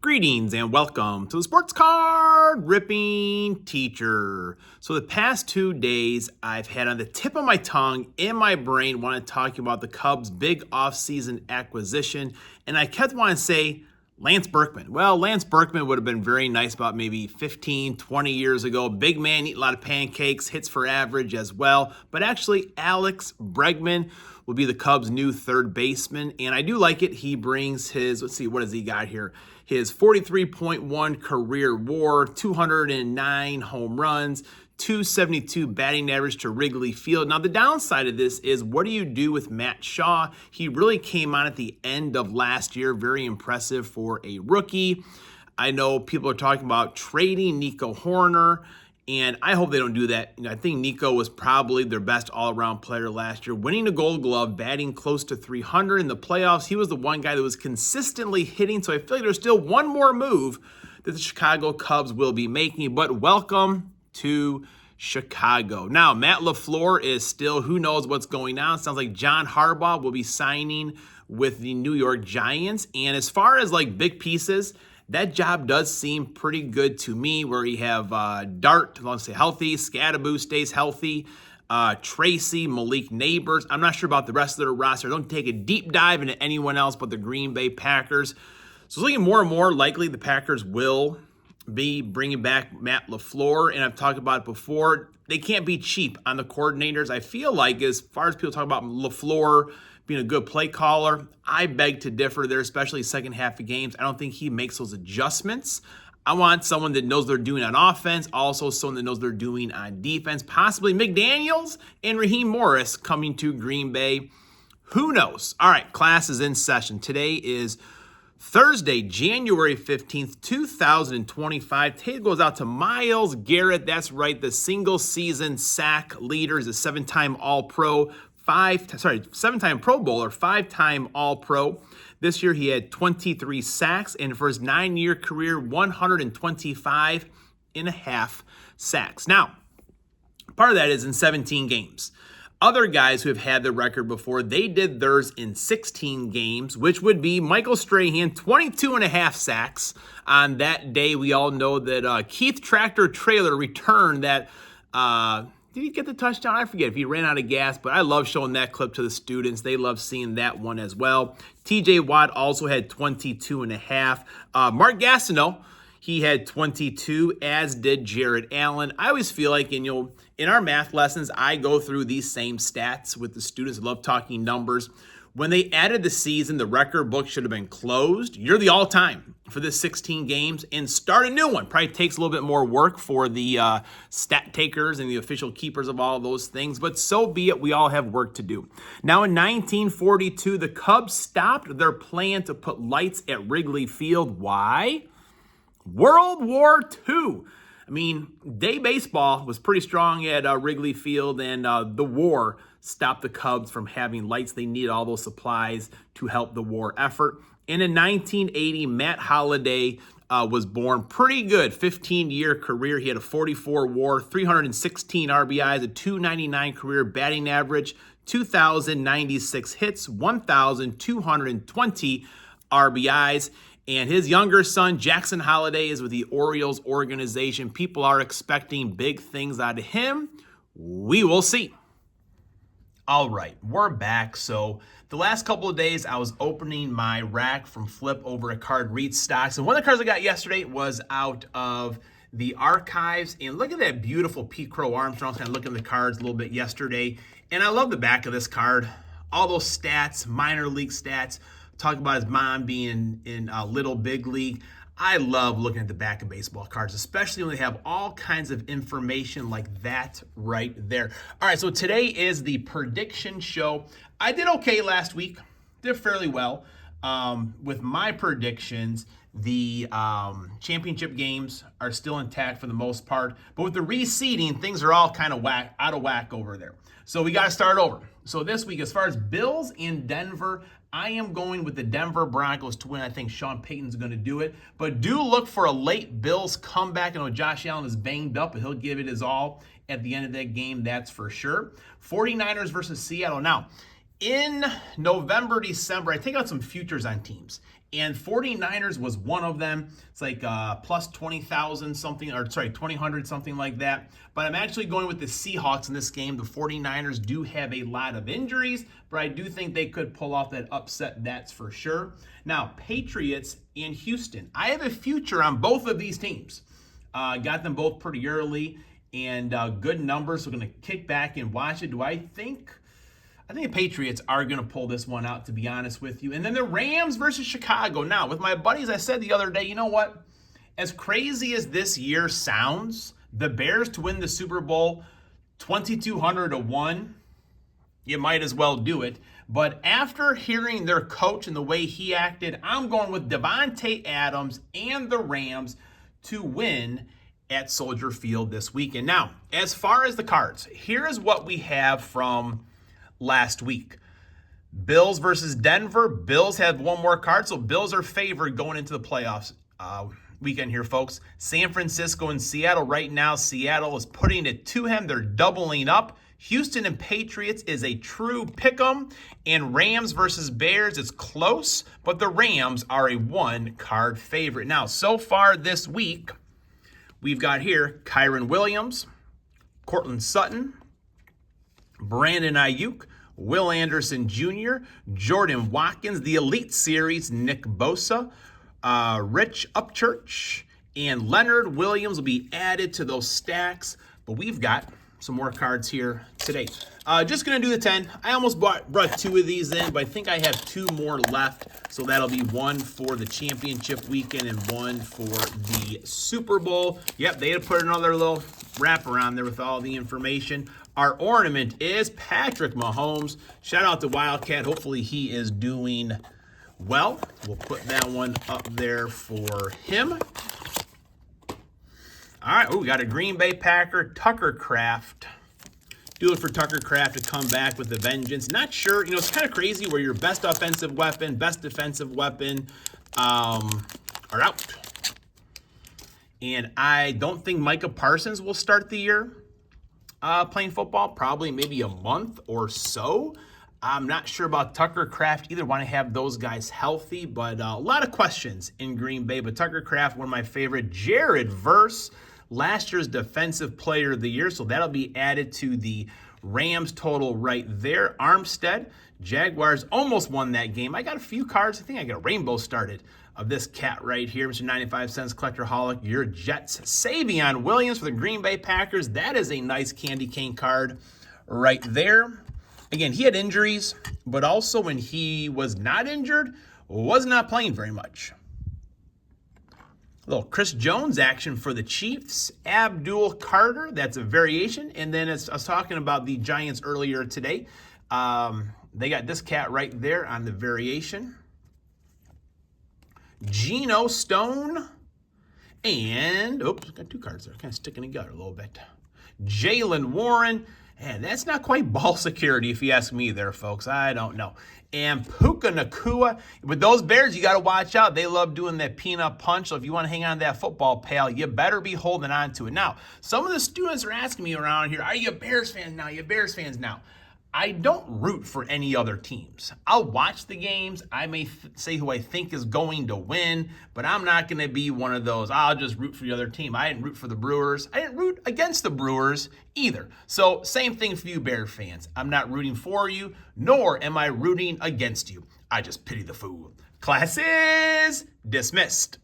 Greetings and welcome to the Sports Card Ripping Teacher. So the past 2 days I've had on the tip of my tongue, in my brain, want to talk about the Cubs' big offseason acquisition, and I kept wanting to say Lance Berkman. Well, Lance Berkman would have been very nice about maybe 15, 20 years ago. Big man, eat a lot of pancakes, hits for average as well. But actually, Alex Bregman will be the Cubs' new third baseman, and I do like it. He brings his, let's see, what has he got here? His 43.1 career WAR, 209 home runs, 272 batting average to Wrigley Field. Now, the downside of this is, what do you do with Matt Shaw? He really came on at the end of last year. Very impressive for a rookie. I know people are talking about trading Nico Hoerner, and I hope they don't do that. I think Nico was probably their best all-around player last year, winning a Gold Glove, batting close to 300 in the playoffs. He was the one guy that was consistently hitting, so I feel like there's still one more move that the Chicago Cubs will be making, but welcome to Chicago. Now, Matt LaFleur is still, who knows what's going on. Sounds like John Harbaugh will be signing with the New York Giants. And as far as like big pieces, that job does seem pretty good to me, where you have Dart, let's say healthy, Scadaboo stays healthy, Tracy, Malik Neighbors. I'm not sure about the rest of their roster. Don't take a deep dive into anyone else but the Green Bay Packers. So it's looking more and more likely the Packers will be bringing back Matt LaFleur, and I've talked about it before. They can't be cheap on the coordinators. I feel like, as far as people talk about LaFleur being a good play caller, I beg to differ there, especially second half of games. I don't think he makes those adjustments. I want someone that knows they're doing on offense, also someone that knows they're doing on defense, possibly McDaniels and Raheem Morris coming to Green Bay. Who knows? All right, class is in session. Today is Thursday, January 15th, 2025. Today goes out to Myles Garrett. That's right, the single-season sack leader. Is a seven-time All-Pro, seven-time Pro Bowler, five-time All-Pro. This year he had 23 sacks, and for his 9-year career, 125 and a half sacks. Now, part of that is in 17 games. Other guys who have had the record before, they did theirs in 16 games, which would be Michael Strahan, 22 and a half sacks. On that day, we all know that Keith Tractor Trailer returned that. Did he get the touchdown? I forget if he ran out of gas, but I love showing that clip to the students. They love seeing that one as well. TJ Watt also had 22 and a half. Mark Gastineau, he had 22, as did Jared Allen. I always feel like, in our math lessons, I go through these same stats with the students. I love talking numbers. When they added the season, the record book should have been closed. You're the all-time for this 16 games, and start a new one. Probably takes a little bit more work for the stat takers and the official keepers of all of those things, but so be it. We all have work to do. Now, in 1942, the Cubs stopped their plan to put lights at Wrigley Field. Why? World War II. I mean, day baseball was pretty strong at Wrigley Field, and the war stopped the Cubs from having lights. They needed all those supplies to help the war effort. And in 1980, Matt Holliday was born. Pretty good 15-year career. He had a 44 WAR, 316 RBIs, a 299 career batting average, 2,096 hits, 1,220 RBIs. And his younger son, Jackson Holliday, is with the Orioles organization. People are expecting big things out of him. We will see. All right, we're back. So the last couple of days, I was opening my rack from Flip over at Card Read Stocks. And one of the cards I got yesterday was out of the archives. And look at that beautiful Pete Crow Armstrong. I was kind of looking at the cards a little bit yesterday. And I love the back of this card. All those stats, minor league stats. Talk about his mom being in Little Big League. I love looking at the back of baseball cards, especially when they have all kinds of information like that right there. All right, so today is the prediction show. I did okay last week. Did fairly well with my predictions. The championship games are still intact for the most part, but with the reseeding, things are all kind of out of whack over there. So we got to start over. So this week, as far as Bills in Denver, I am going with the Denver Broncos to win. I think Sean Payton's going to do it. But do look for a late Bills comeback. I know Josh Allen is banged up, but he'll give it his all at the end of that game, that's for sure. 49ers versus Seattle. Now, in November, December, I take out some futures on teams. and 49ers was one of them. It's like plus 20,000 something, or sorry, 2,000 something like that. But I'm actually going with the Seahawks in this game. The 49ers do have a lot of injuries, but I do think they could pull off that upset, that's for sure. Now, Patriots and Houston. I have a future on both of these teams. Got them both pretty early and good numbers. So we're going to kick back and watch it. I think the Patriots are going to pull this one out, to be honest with you. And then the Rams versus Chicago. Now, with my buddies, I said the other day, you know what? As crazy as this year sounds, the Bears to win the Super Bowl 2,200 to 1, you might as well do it. But after hearing their coach and the way he acted, I'm going with Devontae Adams and the Rams to win at Soldier Field this weekend. Now, as far as the cards, here is what we have from last week. Bills versus Denver. Bills have one more card, so Bills are favored going into the playoffs weekend here, folks. San Francisco and Seattle. Right now, Seattle is putting it to him. They're doubling up. Houston and Patriots is a true pick'em. And Rams versus Bears is close, but the Rams are a one-card favorite. Now, so far this week, we've got here Kyren Williams, Courtland Sutton, Brandon Ayuk, Will Anderson Jr., Jordan Watkins, the Elite Series, Nick Bosa, Rich Upchurch, and Leonard Williams will be added to those stacks. But we've got some more cards here today. Just going to do the 10. I almost brought 2 of these in, but I think I have 2 more left. So that'll be 1 for the championship weekend and 1 for the Super Bowl. Yep, they had to put another little wrapper on there with all the information. Our ornament is Patrick Mahomes. Shout out to Wildcat. Hopefully he is doing well. We'll put that one up there for him. All right, we got a Green Bay Packer, Tucker Kraft. Do it for Tucker Kraft to come back with a vengeance. Not sure, it's kind of crazy where your best offensive weapon, best defensive weapon are out. And I don't think Micah Parsons will start the year playing football, probably maybe a month or so. I'm not sure about Tucker Kraft either. Want to have those guys healthy, but a lot of questions in Green Bay. But Tucker Kraft, one of my favorite. Jared Verse, last year's Defensive Player of the Year, so that'll be added to the Rams total right there. Armstead, Jaguars almost won that game. I got a few cards. I think I got a rainbow started of this cat right here, Mr. 95 Cents Collectorholic. Your Jets. Savion Williams for the Green Bay Packers. That is a nice candy cane card right there. Again, he had injuries, but also when he was not injured, was not playing very much. A little Chris Jones action for the Chiefs. Abdul Carter, that's a variation. And then as I was talking about the Giants earlier today, they got this cat right there on the variation. Geno Stone. And, got 2 cards there. Kind of sticking together a little bit. Jaylen Warren. And that's not quite ball security, if you ask me there, folks. I don't know. And Puka Nacua. With those Bears, you got to watch out. They love doing that peanut punch. So if you want to hang on to that football, pal, you better be holding on to it. Now, some of the students are asking me around here, are you a Bears fan now? You Bears fans now? I don't root for any other teams. I'll watch the games. I may say who I think is going to win, but I'm not going to be one of those, I'll just root for the other team. I didn't root for the Brewers. I didn't root against the Brewers either. So same thing for you Bear fans. I'm not rooting for you, nor am I rooting against you. I just pity the fool. Class is dismissed.